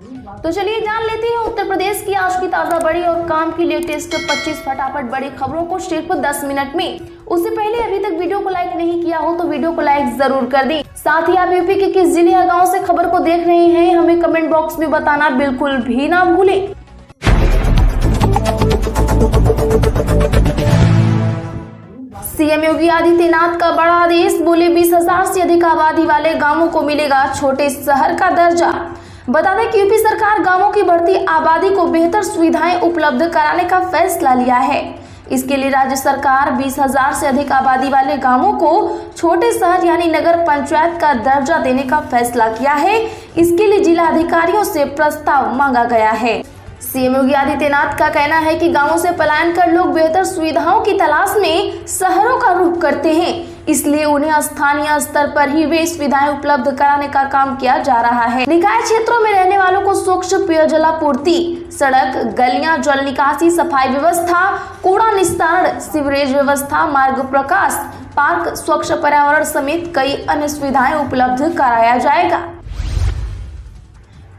तो चलिए जान लेते हैं उत्तर प्रदेश की आज की ताजा बड़ी और काम की लेटेस्ट 25 फटाफट बड़ी खबरों को सिर्फ 10 मिनट में। उससे पहले अभी तक वीडियो को लाइक नहीं किया हो तो वीडियो को लाइक जरूर कर दें। साथ ही आप यूपी के किस जिले या गांव से खबर को देख रहे हैं हमें कमेंट बॉक्स में बताना बिल्कुल भी ना भूलें। सीएम योगी आदित्यनाथ का बड़ा आदेश, बोले 20,000 से अधिक आबादी वाले गांवों को मिलेगा छोटे शहर का दर्जा। बता दें कि यूपी सरकार गांवों की बढ़ती आबादी को बेहतर सुविधाएं उपलब्ध कराने का फैसला लिया है। इसके लिए राज्य सरकार 20,000 से अधिक आबादी वाले गांवों को छोटे शहर यानी नगर पंचायत का दर्जा देने का फैसला किया है। इसके लिए जिला अधिकारियों से प्रस्ताव मांगा गया है। सीएम योगी आदित्यनाथ का कहना है कि गांवों से पलायन कर लोग बेहतर सुविधाओं की तलाश में शहरों का रुख करते हैं, इसलिए उन्हें स्थानीय स्तर पर ही वे सुविधाएं उपलब्ध कराने का काम किया जा रहा है। निकाय क्षेत्रों में रहने वालों को स्वच्छ पेयजल आपूर्ति, सड़क, गलियां, जल निकासी, सफाई व्यवस्था, कूड़ा निस्तारण, सीवरेज व्यवस्था, मार्ग प्रकाश, पार्क, स्वच्छ पर्यावरण समेत कई अन्य सुविधाएं उपलब्ध कराया जाएगा।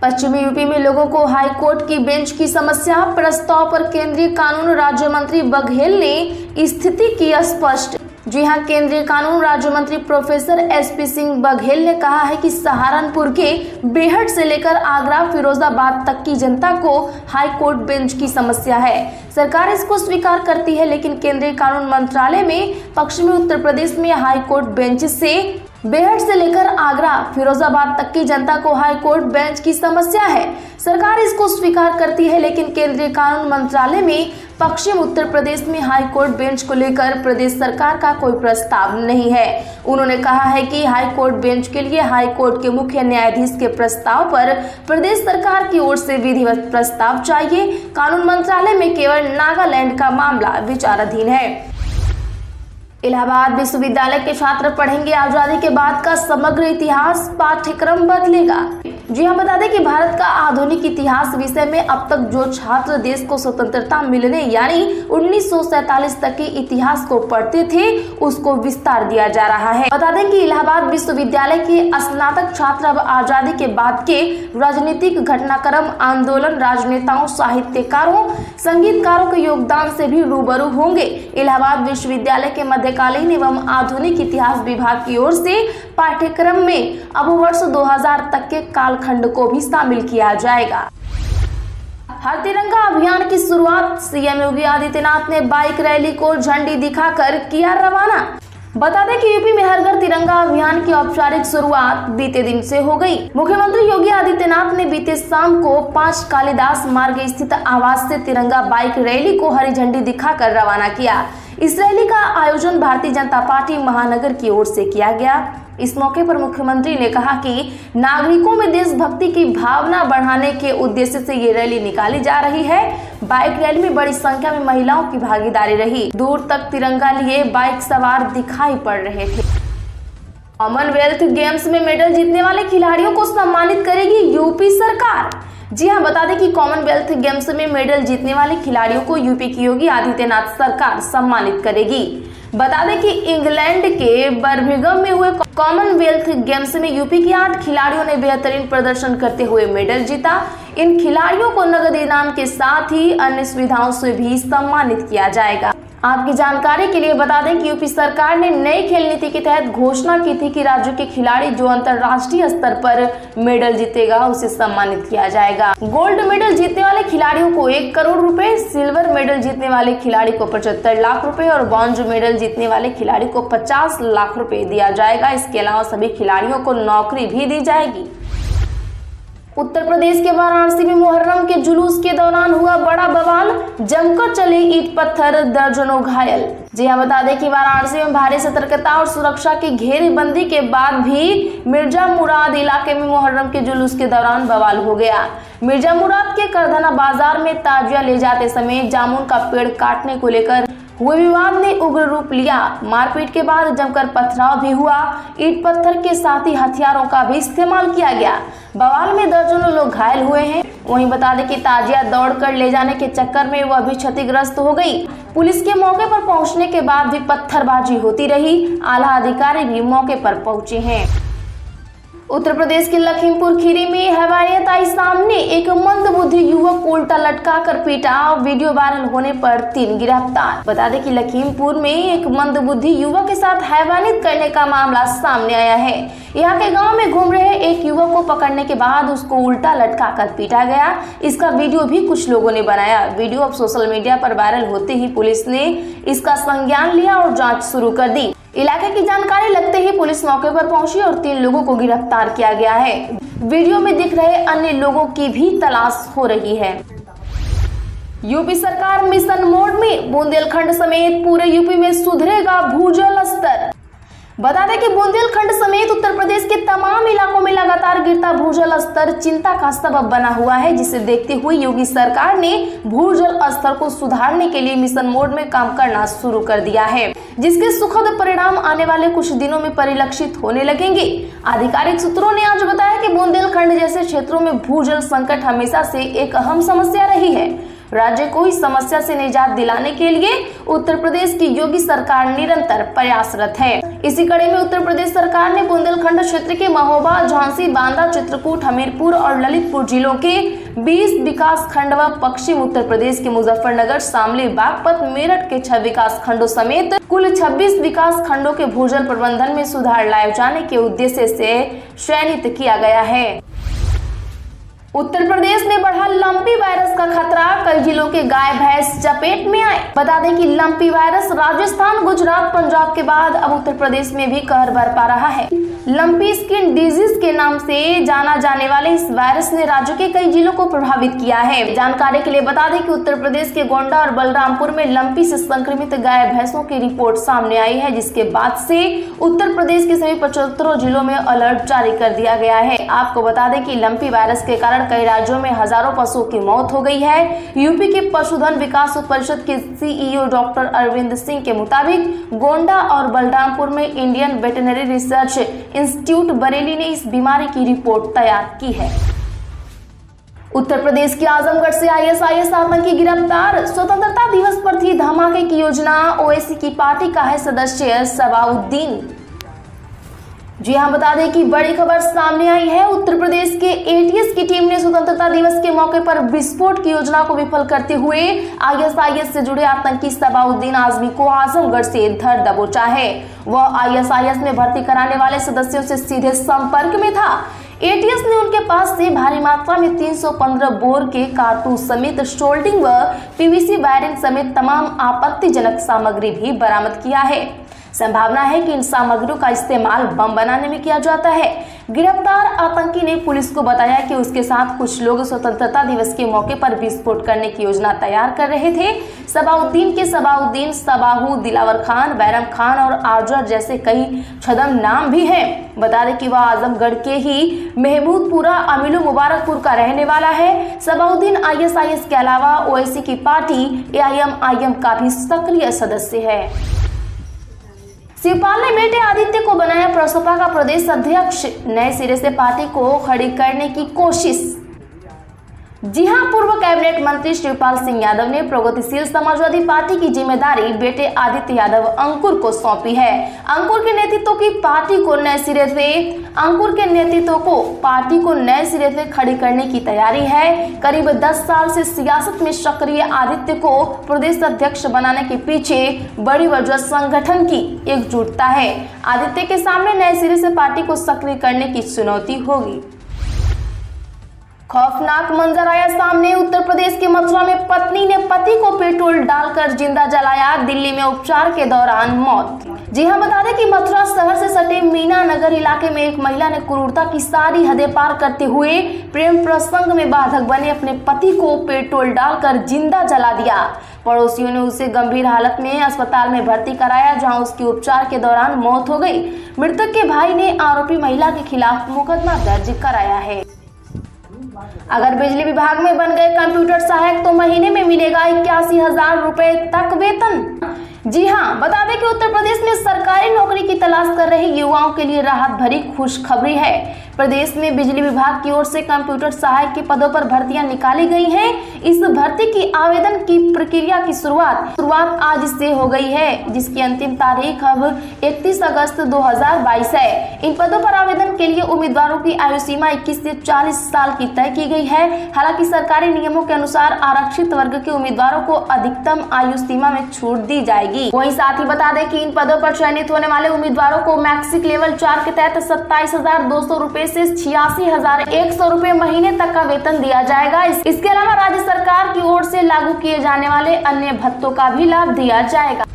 पश्चिमी यूपी में लोगों को हाई कोर्ट की बेंच की समस्या, प्रस्ताव पर केंद्रीय कानून राज्य मंत्री बघेल ने स्थिति की स्पष्ट। जी हां, केंद्रीय कानून राज्य मंत्री प्रोफेसर एसपी सिंह बघेल ने कहा है कि सहारनपुर के बेहट से लेकर आगरा फिरोजाबाद तक की जनता को हाई कोर्ट बेंच की समस्या है। सरकार इसको स्वीकार करती है, लेकिन केंद्रीय कानून मंत्रालय में पश्चिमी उत्तर प्रदेश में हाई कोर्ट बेंच से बेहट से लेकर आगरा फिरोजाबाद तक की जनता को हाई कोर्ट बेंच की समस्या है। सरकार इसको स्वीकार करती है, लेकिन केंद्रीय कानून मंत्रालय में पश्चिम उत्तर प्रदेश में हाई कोर्ट बेंच को लेकर प्रदेश सरकार का कोई प्रस्ताव नहीं है। उन्होंने कहा है कि हाई कोर्ट बेंच के लिए हाई कोर्ट के मुख्य न्यायाधीश के प्रस्ताव पर प्रदेश सरकार की ओर से विधिवत प्रस्ताव चाहिए। कानून मंत्रालय में केवल नागालैंड का मामला विचाराधीन है। इलाहाबाद विश्वविद्यालय के छात्र पढ़ेंगे आजादी के बाद का समग्र इतिहास, पाठ्यक्रम बदलेगा। जी हां, बता दें कि भारत का आधुनिक इतिहास विषय में अब तक जो छात्र देश को स्वतंत्रता मिलने यानी 1947 तक के इतिहास को पढ़ते थे उसको विस्तार दिया जा रहा है। बता दें कि इलाहाबाद विश्वविद्यालय के स्नातक छात्र अब आजादी के बाद के राजनीतिक घटनाक्रम, आंदोलन, राजनेताओं, साहित्यकारों, संगीतकारों के योगदान से भी रूबरू होंगे। इलाहाबाद विश्वविद्यालय के मध्यकालीन एवं आधुनिक इतिहास विभाग की ओर से पाठ्यक्रम में अब वर्ष 2000 तक के कालखंड को भी शामिल किया जाएगा। हर तिरंगा अभियान की शुरुआत, सीएम योगी आदित्यनाथ ने बाइक रैली को झंडी दिखाकर किया रवाना। बता दें कि यूपी में हर घर तिरंगा अभियान की औपचारिक शुरुआत बीते दिन से हो गई। मुख्यमंत्री योगी आदित्यनाथ ने बीते शाम को 5 कालिदास मार्ग स्थित आवास से तिरंगा बाइक रैली को हरी झंडी दिखाकर रवाना किया। इस रैली का आयोजन भारतीय जनता पार्टी महानगर की ओर से किया गया। इस मौके पर मुख्यमंत्री ने कहा कि नागरिकों में देशभक्ति की भावना बढ़ाने के उद्देश्य से ये रैली निकाली जा रही है। बाइक रैली में बड़ी संख्या में महिलाओं की भागीदारी रही। दूर तक तिरंगा लिए बाइक सवार दिखाई पड़ रहे थे। कॉमनवेल्थ गेम्स में मेडल जीतने वाले खिलाड़ियों को सम्मानित करेगी यूपी सरकार। जी हां, बता दें कि कॉमनवेल्थ गेम्स में मेडल जीतने वाले खिलाड़ियों को यूपी की योगी आदित्यनाथ सरकार सम्मानित करेगी। बता दें कि इंग्लैंड के बर्मिंघम में हुए कॉमनवेल्थ गेम्स में यूपी के 8 खिलाड़ियों ने बेहतरीन प्रदर्शन करते हुए मेडल जीता। इन खिलाड़ियों को नगद इनाम के साथ ही अन्य सुविधाओं से भी सम्मानित किया जाएगा। आपकी जानकारी के लिए बता दें कि यूपी सरकार ने नई खेल नीति के तहत घोषणा की थी कि राज्य के खिलाड़ी जो अंतर्राष्ट्रीय स्तर पर मेडल जीतेगा उसे सम्मानित किया जाएगा। गोल्ड मेडल जीतने वाले खिलाड़ियों को 1 करोड़ रुपए, सिल्वर मेडल जीतने वाले खिलाड़ी को 75 लाख रुपए और ब्रॉन्ज मेडल जीतने वाले खिलाड़ी को 50 लाख रुपए दिया जाएगा। इसके अलावा सभी खिलाड़ियों को नौकरी भी दी जाएगी। उत्तर प्रदेश के वाराणसी में मुहर्रम के जुलूस के दौरान हुआ बड़ा बवाल, जमकर चले ईंट पत्थर, दर्जनों घायल। जी हां, बता दें कि वाराणसी में भारी सतर्कता और सुरक्षा की घेरेबंदी के बाद भी मिर्जा मुराद इलाके में मुहर्रम के जुलूस के दौरान बवाल हो गया। मिर्जा मुराद के करधना बाजार में ताजिया ले जाते समय जामुन का पेड़ काटने को लेकर हुए विवाद ने उग्र रूप लिया। मारपीट के बाद जमकर पथराव भी हुआ। ईंट पत्थर के साथ ही हथियारों का भी इस्तेमाल किया गया। बवाल में दर्जनों लोग घायल हुए हैं। वहीं बता दें कि ताजिया दौड़कर ले जाने के चक्कर में वह भी क्षतिग्रस्त हो गई। पुलिस के मौके पर पहुंचने के बाद भी पत्थरबाजी होती रही। आला अधिकारी भी मौके पर पहुंचे हैं। उत्तर प्रदेश के लखीमपुर खीरी में हैवानियत आई सामने। एक मंदबुद्धि युवक को उल्टा लटकाकर पीटा। वीडियो वायरल होने पर 3 गिरफ्तार। बता दें कि लखीमपुर में एक मंदबुद्धि युवक के साथ हैवानियत करने का मामला सामने आया है। यहाँ के गांव में घूम रहे एक युवक को पकड़ने के बाद उसको उल्टा लटकाकर पीटा गया। इसका वीडियो भी कुछ लोगों ने बनाया। वीडियो अब सोशल मीडिया पर वायरल होते ही पुलिस ने इसका संज्ञान लिया और जाँच शुरू कर दी। इलाके की जानकारी लगते ही पुलिस मौके पर पहुंची और 3 लोगों को गिरफ्तार किया गया है। वीडियो में दिख रहे अन्य लोगों की भी तलाश हो रही है। यूपी सरकार मिशन मोड में। बुंदेलखंड समेत पूरे यूपी में सुधरेगा भूजल स्तर। बता दें कि बुंदेलखंड समेत उत्तर प्रदेश के तमाम इलाकों में लगातार गिरता भूजल स्तर चिंता का सबब बना हुआ है, जिसे देखते हुए योगी सरकार ने भूजल स्तर को सुधारने के लिए मिशन मोड में काम करना शुरू कर दिया है, जिसके सुखद परिणाम आने वाले कुछ दिनों में परिलक्षित होने लगेंगे। आधिकारिक सूत्रों ने आज बताया कि बुंदेलखंड जैसे क्षेत्रों में भूजल संकट हमेशा से एक अहम समस्या रही है। राज्य को इस समस्या से निजात दिलाने के लिए उत्तर प्रदेश की योगी सरकार निरंतर प्रयासरत है। इसी कड़ी में उत्तर प्रदेश सरकार ने बुंदेलखंड क्षेत्र के महोबा, झांसी, बांदा, चित्रकूट, हमीरपुर और ललितपुर जिलों के 20 विकास खंड व पश्चिम उत्तर प्रदेश के मुजफ्फरनगर, शामली, बागपत, मेरठ के 6 विकास खंडों समेत कुल 26 विकास खंडों के भूजल प्रबंधन में सुधार लाए जाने के उद्देश्य से चयनित किया गया है। उत्तर प्रदेश में बढ़ा लंपी वायरस का खतरा। कई जिलों के गाय भैंस चपेट में आए। बता दें कि लंपी वायरस राजस्थान, गुजरात, पंजाब के बाद अब उत्तर प्रदेश में भी कहर बरपा रहा है। लंपी स्किन डिजीज के नाम से जाना जाने वाले इस वायरस ने राज्य के कई जिलों को प्रभावित किया है। जानकारी के लिए बता दें कि उत्तर प्रदेश के गोंडा और बलरामपुर में लंपी से संक्रमित गाय भैंसों की रिपोर्ट सामने आई है, जिसके बाद से उत्तर प्रदेश के सभी 75 जिलों में अलर्ट जारी कर दिया गया है। आपको बता दें कि लंपी वायरस के कारण कई राज्यों में हजारों पशुओं की मौत हो गई है। यूपी के पशुधन विकास परिषद के सीईओ डॉक्टर अरविंद सिंह के मुताबिक गोंडा और बलरामपुर में Indian veterinary research institute Bareilly ने इस बीमारी की रिपोर्ट तैयार की है। उत्तर प्रदेश के आजमगढ़ से आईएसआईएस आतंकी गिरफ्तार। स्वतंत्रता दिवस पर थी धमाके की योजना। ओवैसी की पार्टी का है सदस्य सबाउद्दीन। जी हां, बता दें कि बड़ी खबर सामने आई है। उत्तर प्रदेश के एटीएस की टीम ने स्वतंत्रता दिवस के मौके पर विस्फोट की योजना को विफल करते हुए आईएसआईएस से जुड़े आतंकी सबाउद्दीन आजमी को आजमगढ़ से धर दबोचा है। वह आईएसआईएस में भर्ती कराने वाले सदस्यों से सीधे संपर्क में था। एटीएस ने उनके पास से भारी मात्रा में 315 बोर के कारतूस समेत सोल्डिंग व पीवीसी वायरिंग समेत तमाम आपत्तिजनक सामग्री भी बरामद किया है। संभावना है कि इन सामग्रियों का इस्तेमाल बम बनाने में किया जाता है। गिरफ्तार आतंकी ने पुलिस को बताया कि उसके साथ कुछ लोग स्वतंत्रता दिवस के मौके पर विस्फोट करने की योजना तैयार कर रहे थे। सबाउद्दीन के सबाउद्दीन, सबाहू, दिलावर खान, बैरम खान और आजर जैसे कई छदम नाम भी हैं। बता दें कि वह आजमगढ़ के ही महमूदपुरा, अमीलो मुबारकपुर का रहने वाला है। सबाउद्दीन आईएसआईएस के अलावा ओवैसी की पार्टी एआईएमआईएम का भी सक्रिय सदस्य है। शिवपाल ने बेटे आदित्य को बनाया प्रसपा का प्रदेश अध्यक्ष। नए सिरे से पार्टी को खड़ी करने की कोशिश। जी हां, पूर्व कैबिनेट मंत्री शिवपाल सिंह यादव ने प्रगतिशील समाजवादी पार्टी की जिम्मेदारी बेटे आदित्य यादव अंकुर को सौंपी है। अंकुर के नेतृत्व की पार्टी को नए सिरे से खड़ी करने की तैयारी है। करीब 10 साल से सियासत में सक्रिय आदित्य को प्रदेश अध्यक्ष बनाने के पीछे बड़ी वजह संगठन की एकजुटता है। आदित्य के सामने नए सिरे से पार्टी को सक्रिय करने की चुनौती होगी। खौफनाक मंजर आया सामने। उत्तर प्रदेश के मथुरा में पत्नी ने पति को पेट्रोल डालकर जिंदा जलाया। दिल्ली में उपचार के दौरान मौत। जी हां, बता दें कि मथुरा शहर से सटे मीना नगर इलाके में एक महिला ने क्रूरता की सारी हदें पार करते हुए प्रेम प्रसंग में बाधक बने अपने पति को पेट्रोल डालकर जिंदा जला दिया। पड़ोसियों ने उसे गंभीर हालत में अस्पताल में भर्ती कराया, जहां उसकी उपचार के दौरान मौत हो गई। मृतक के भाई ने आरोपी महिला के खिलाफ मुकदमा दर्ज कराया है। अगर बिजली विभाग में बन गए कंप्यूटर सहायक तो महीने में मिलेगा 81,000 रुपए तक वेतन। जी हां, बता दें कि उत्तर प्रदेश में सरकारी नौकरी की तलाश कर रहे युवाओं के लिए राहत भरी खुशखबरी है। प्रदेश में बिजली विभाग की ओर से कंप्यूटर सहायक के पदों पर भर्तियां निकाली गई हैं। इस भर्ती की आवेदन की प्रक्रिया की शुरुआत आज से हो गई है, जिसकी अंतिम तारीख अब 31 अगस्त 2022 है। इन पदों पर आवेदन के लिए उम्मीदवारों की आयु सीमा 21 से 40 साल की तय की गई है। हालांकि सरकारी नियमों के अनुसार आरक्षित वर्ग के उम्मीदवारों को अधिकतम आयु सीमा में छूट दी जाएगी। वहीं साथ ही बता दें कि इन पदों पर चयनित होने वाले उम्मीदवारों को मैट्रिक लेवल 4 के तहत 27,200 रूपए से 86,100 रूपए महीने तक का वेतन दिया जाएगा। इसके अलावा राज्य सरकार की ओर से लागू किए जाने वाले अन्य भत्तों का भी लाभ दिया जाएगा।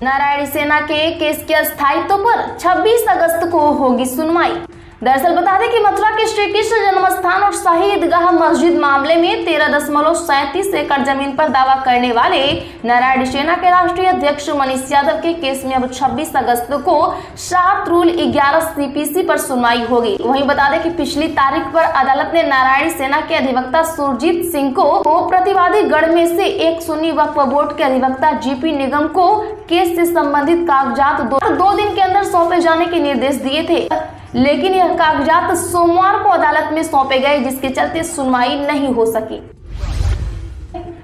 नारायणी सेना के केस के अस्थायित्व पर 26 अगस्त को होगी सुनवाई। दरअसल बता दें कि मथुरा के श्री कृष्ण जन्म स्थान और शाही ईदगाह मस्जिद मामले में 13.37 एकड़ जमीन पर दावा करने वाले नारायणी सेना के राष्ट्रीय अध्यक्ष मनीष यादव के केस में अब 26 अगस्त को 7 रूल 11 CPC पर सुनवाई होगी। वहीं बता दें कि पिछली तारीख पर अदालत ने नारायणी सेना के अधिवक्ता सुरजीत सिंह को प्रतिवादी गण में से एक सुन्नी वक्फ बोर्ड के अधिवक्ता GP निगम को केस से संबंधित कागजात 2 दिन के अंदर सौंपे जाने के निर्देश दिए थे, लेकिन यह कागजात सोमवार को अदालत में सौंपे गए, जिसके चलते सुनवाई नहीं हो सकी।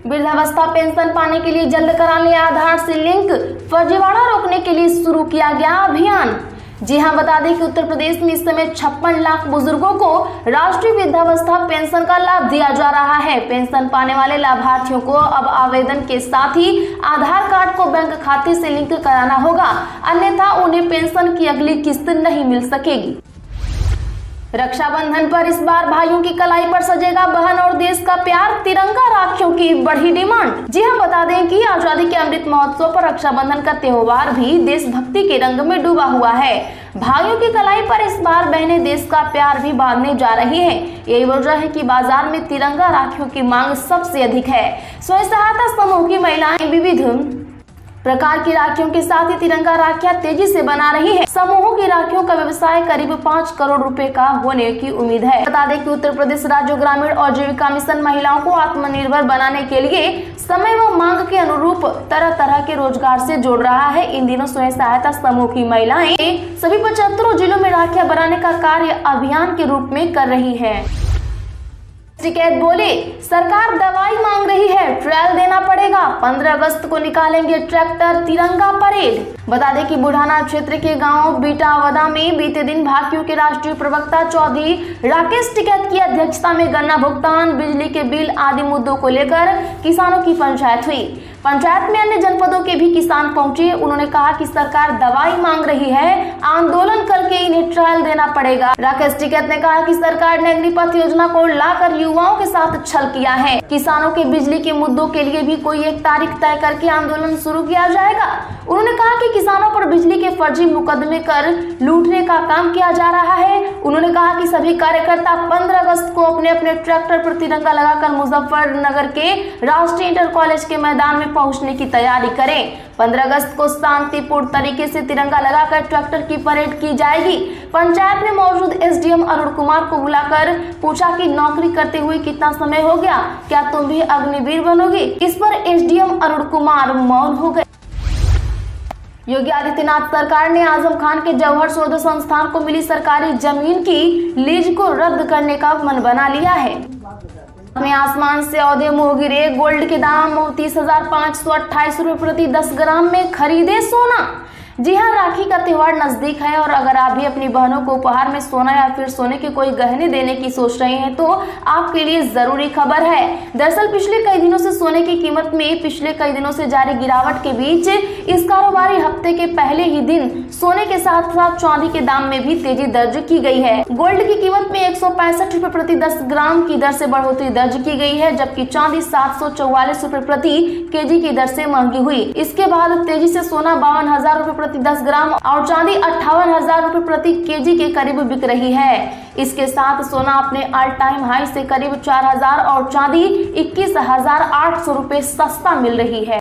वृद्धावस्था पेंशन पाने के लिए जल्द कराने आधार से लिंक, फर्जीवाड़ा रोकने के लिए शुरू किया गया अभियान। जी हां, बता दें कि उत्तर प्रदेश में इस समय 56 लाख बुजुर्गों को राष्ट्रीय वृद्धावस्था पेंशन का लाभ दिया जा रहा है। पेंशन पाने वाले लाभार्थियों को अब आवेदन के साथ ही आधार कार्ड को बैंक खाते से लिंक कराना होगा, अन्यथा उन्हें पेंशन की अगली किस्त नहीं मिल सकेगी। रक्षाबंधन पर इस बार भाइयों की कलाई पर सजेगा बहन और देश का प्यार, तिरंगा राखियों की बढ़ी डिमांड। जी हां, बता दें कि आजादी के अमृत महोत्सव पर रक्षाबंधन का त्योहार भी देशभक्ति के रंग में डूबा हुआ है। भाइयों की कलाई पर इस बार बहनें देश का प्यार भी बांधने जा रही हैं। यही वजह है कि बाजार में तिरंगा राखियों की मांग सबसे अधिक है। स्वयं सहायता समूह की महिलाएं विविध प्रकार की राखियों के साथ ही तिरंगा राखियां तेजी से बना रही है। समूहों की राखियों का व्यवसाय करीब 5 करोड़ रुपए का होने की उम्मीद है। बता दें कि उत्तर प्रदेश राज्य ग्रामीण आजीविका मिशन महिलाओं को आत्मनिर्भर बनाने के लिए समय व मांग के अनुरूप तरह तरह के रोजगार से जोड़ रहा है। इन दिनों स्वयं सहायता समूह की महिलाएं सभी 75 जिलों में राखियां बनाने का कार्य अभियान के रूप में कर रही है। टिकैत बोले, सरकार दवाई मांग रही है, ट्रायल देना पड़ेगा। 15 अगस्त को निकालेंगे ट्रैक्टर तिरंगा परेड। बता दें कि बुढ़ाना क्षेत्र के गांव बीटावदा में बीते दिन भाकियू के राष्ट्रीय प्रवक्ता चौधरी राकेश टिकैत की अध्यक्षता में गन्ना भुगतान, बिजली के बिल आदि मुद्दों को लेकर किसानों की पंचायत हुई। पंचायत में अन्य जनपदों के भी किसान पहुंचे। उन्होंने कहा कि सरकार दवाई मांग रही है, आंदोलन करके इन्हें ट्रायल देना पड़ेगा। राकेश टिकैत ने कहा कि सरकार ने अग्निपथ योजना को लाकर युवाओं के साथ छल किया है। किसानों के बिजली के मुद्दों के लिए भी कोई एक तारीख तय करके आंदोलन शुरू किया जाएगा। उन्होंने कहा कि किसानों पर बिजली के फर्जी मुकदमे कर लूटने का काम किया जा रहा है। उन्होंने कहा कि सभी कार्यकर्ता 15 अगस्त को अपने अपने ट्रैक्टर पर तिरंगा लगाकर मुजफ्फरनगर के राष्ट्रीय इंटर कॉलेज के मैदान में पहुंचने की तैयारी करें। 15 अगस्त को शांतिपूर्ण तरीके से तिरंगा लगाकर ट्रैक्टर की परेड की जाएगी। पंचायत में मौजूद SDM अरुण कुमार को बुलाकर पूछा कि नौकरी करते हुए कितना समय हो गया, क्या तुम भी अग्निवीर बनोगे? इस पर SDM अरुण कुमार मौन हो गए। योगी आदित्यनाथ सरकार ने आजम खान के जौहर सौदा संस्थान को मिली सरकारी जमीन की लीज को रद्द करने का मन बना लिया है। में आसमान से औदे मुंह गिरे, गोल्ड के दाम 30,528 रुपए प्रति 10 ग्राम में खरीदे सोना। जी हाँ, राखी का त्योहार नजदीक है और अगर आप भी अपनी बहनों को उपहार में सोना या फिर सोने के कोई गहने देने की सोच रहे हैं तो आपके लिए जरूरी खबर है। दरअसल पिछले कई दिनों से सोने की कीमत में पिछले कई दिनों से जारी गिरावट के बीच इस कारोबारी हफ्ते के पहले ही दिन सोने के साथ साथ चांदी के दाम में भी तेजी दर्ज की गई है। गोल्ड की कीमत में 165 रुपए प्रति 10 ग्राम की दर से बढ़ोतरी दर्ज की गई है, जबकि चांदी 744 रुपए प्रति केजी की दर से महंगी हुई। इसके बाद तेजी से सोना 52,000 रुपए प्रति 10 ग्राम और चांदी 58,000 रुपए प्रति केजी के करीब बिक रही है। इसके साथ सोना अपने ऑल टाइम हाई से करीब 4,000 और चांदी 21,800 रुपए सस्ता मिल रही है।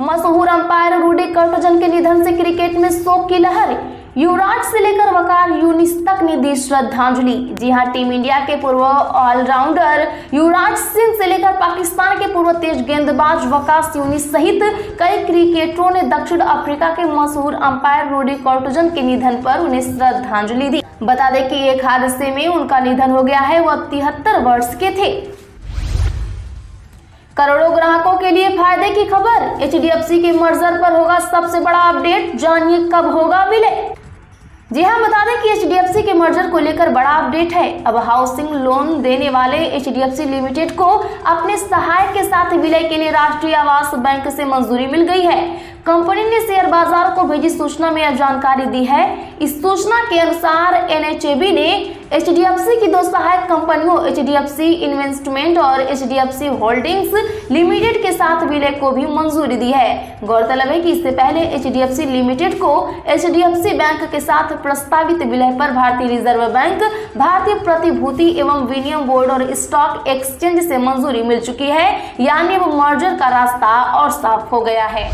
मशहूर अंपायर रूडी कर्टजन के निधन से क्रिकेट में शोक की लहर। युवराज से लेकर वकार यूनिस तक ने दी श्रद्धांजलि। जी हां, टीम इंडिया के पूर्व ऑलराउंडर युवराज सिंह से लेकर पाकिस्तान के पूर्व तेज गेंदबाज वकार यूनिस सहित कई क्रिकेटरों ने दक्षिण अफ्रीका के मशहूर अंपायर रूडी कॉर्टजन के निधन पर उन्हें श्रद्धांजलि दी। बता दें कि एक हादसे में उनका निधन हो गया है। वह 73 वर्ष के थे। करोड़ों ग्राहकों के लिए फायदे की खबर, HDFC के मर्जर पर होगा सबसे बड़ा अपडेट, जानिए कब होगा विलय। जी हां, बता दें कि HDFC के मर्जर को लेकर बड़ा अपडेट है। अब हाउसिंग लोन देने वाले HDFC लिमिटेड को अपने सहायक के साथ विलय के लिए राष्ट्रीय आवास बैंक से मंजूरी मिल गई है। कंपनी ने शेयर बाजार को भेजी सूचना में यह जानकारी दी है। इस सूचना के अनुसार NHAB ने HDFC की दो सहायक कंपनियों HDFC इन्वेस्टमेंट और HDFC होल्डिंग्स लिमिटेड के साथ विलय को भी मंजूरी दी है। गौरतलब है कि इससे पहले HDFC लिमिटेड को HDFC बैंक के साथ प्रस्तावित विलय पर भारतीय रिजर्व बैंक, भारतीय प्रतिभूति एवं विनिमय बोर्ड और स्टॉक एक्सचेंज से मंजूरी मिल चुकी है, यानी वो मर्जर का रास्ता और साफ हो गया है।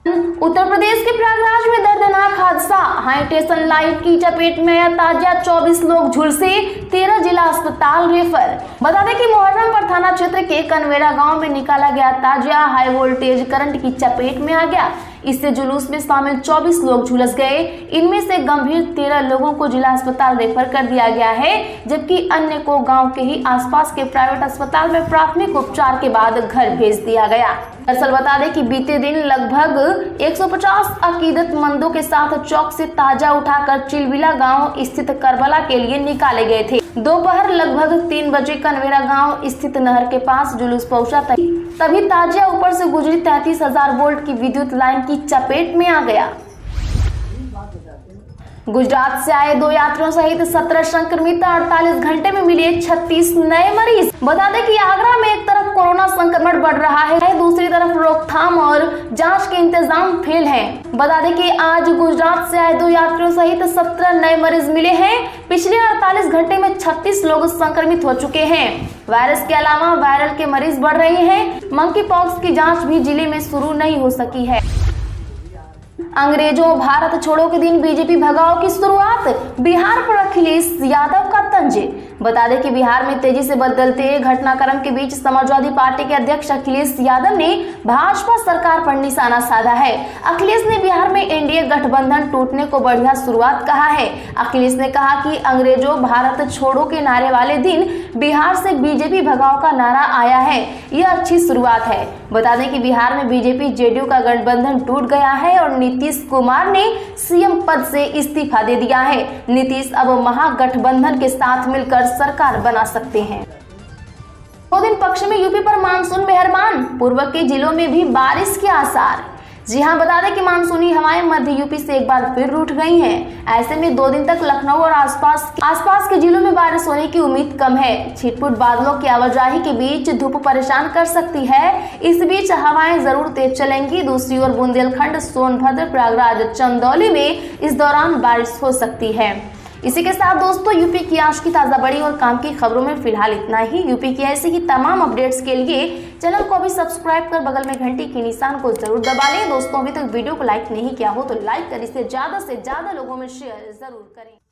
उत्तर प्रदेश के प्रयागराज में दर्दनाक हादसा, हाई टेंशन लाइन की चपेट में आया ताजिया, 24 लोग झुलसे, 13 जिला अस्पताल रेफर। बता दें कि मोहर्रमपुर थाना क्षेत्र के कनवेरा गांव में निकाला गया ताजिया हाई वोल्टेज करंट की चपेट में आ गया। इससे जुलूस में शामिल 24 लोग झुलस गए। इनमें से गंभीर 13 लोगों को जिला अस्पताल रेफर कर दिया गया है, जबकि अन्य को गांव के ही आसपास के प्राइवेट अस्पताल में प्राथमिक उपचार के बाद घर भेज दिया गया। दरअसल बता दें कि बीते दिन लगभग 150 अकीदतमंदों के साथ चौक से ताजा उठाकर चिलबिला गांव स्थित करबला के लिए निकाले गए थे। दोपहर लगभग 3 बजे कनवेरा गांव स्थित नहर के पास जुलूस पहुंचा, तभी ताजिया ऊपर से गुजरी 33,000 वोल्ट की विद्युत लाइन की चपेट में आ गया। गुजरात से आए 2 यात्रियों सहित 17 संक्रमित, 48 घंटे में मिले 36 नए मरीज। बता दें कि आगरा में एक तरफ कोरोना संक्रमण बढ़ रहा है, दूसरी तरफ रोकथाम और जांच के इंतजाम फेल हैं। बता दें कि आज गुजरात से आए 2 यात्रियों सहित 17 नए मरीज मिले हैं। पिछले 48 घंटे में 36 लोग संक्रमित हो चुके हैं। वायरस के अलावा वायरल के मरीज बढ़ रहे हैं। मंकी पॉक्स की जाँच भी जिले में शुरू नहीं हो सकी है। अंग्रेजों भारत छोड़ो के दिन बीजेपी भगाओ की शुरुआत, बिहार पर अखिलेश यादव का तंज। बता दें कि बिहार में तेजी से बदलते घटनाक्रम के बीच समाजवादी पार्टी के अध्यक्ष अखिलेश यादव ने भाजपा सरकार पर निशाना साधा है। अखिलेश ने बिहार में एनडीए गठबंधन टूटने को बढ़िया शुरुआत कहा है। अखिलेश ने कहा कि अंग्रेजों भारत छोड़ो के नारे वाले दिन बिहार से बीजेपी भगाओ का नारा आया है, यह अच्छी शुरुआत है। बता दें कि बिहार में बीजेपी जेडीयू का गठबंधन टूट गया है और नीतीश कुमार ने सीएम पद से इस्तीफा दे दिया है। नीतीश अब महागठबंधन के साथ मिलकर सरकार बना सकते हैं। 2 दिन पक्ष में यूपी पर मानसून मेहरबान, पूर्व के जिलों में भी बारिश के आसार। जी हां, बता दें कि मानसूनी हवाएं मध्य यूपी से एक बार फिर रूठ गई हैं। ऐसे में 2 दिन तक लखनऊ और आसपास के जिलों में बारिश होने की उम्मीद कम है। छिटपुट बादलों की आवाजाही के बीच धूप परेशान कर सकती है। इस बीच हवाएं जरूर तेज चलेंगी। दूसरी ओर बुंदेलखंड, सोनभद्र, प्रयागराज, चंदौली में इस दौरान बारिश हो सकती है। इसी के साथ दोस्तों यूपी की आज की ताज़ा बड़ी और काम की खबरों में फिलहाल इतना ही। यूपी की ऐसी ही तमाम अपडेट्स के लिए चैनल को अभी सब्सक्राइब कर बगल में घंटी के निशान को जरूर दबा लें। दोस्तों अभी तक वीडियो को लाइक नहीं किया हो तो लाइक कर इसे ज़्यादा से ज़्यादा लोगों में शेयर जरूर करें।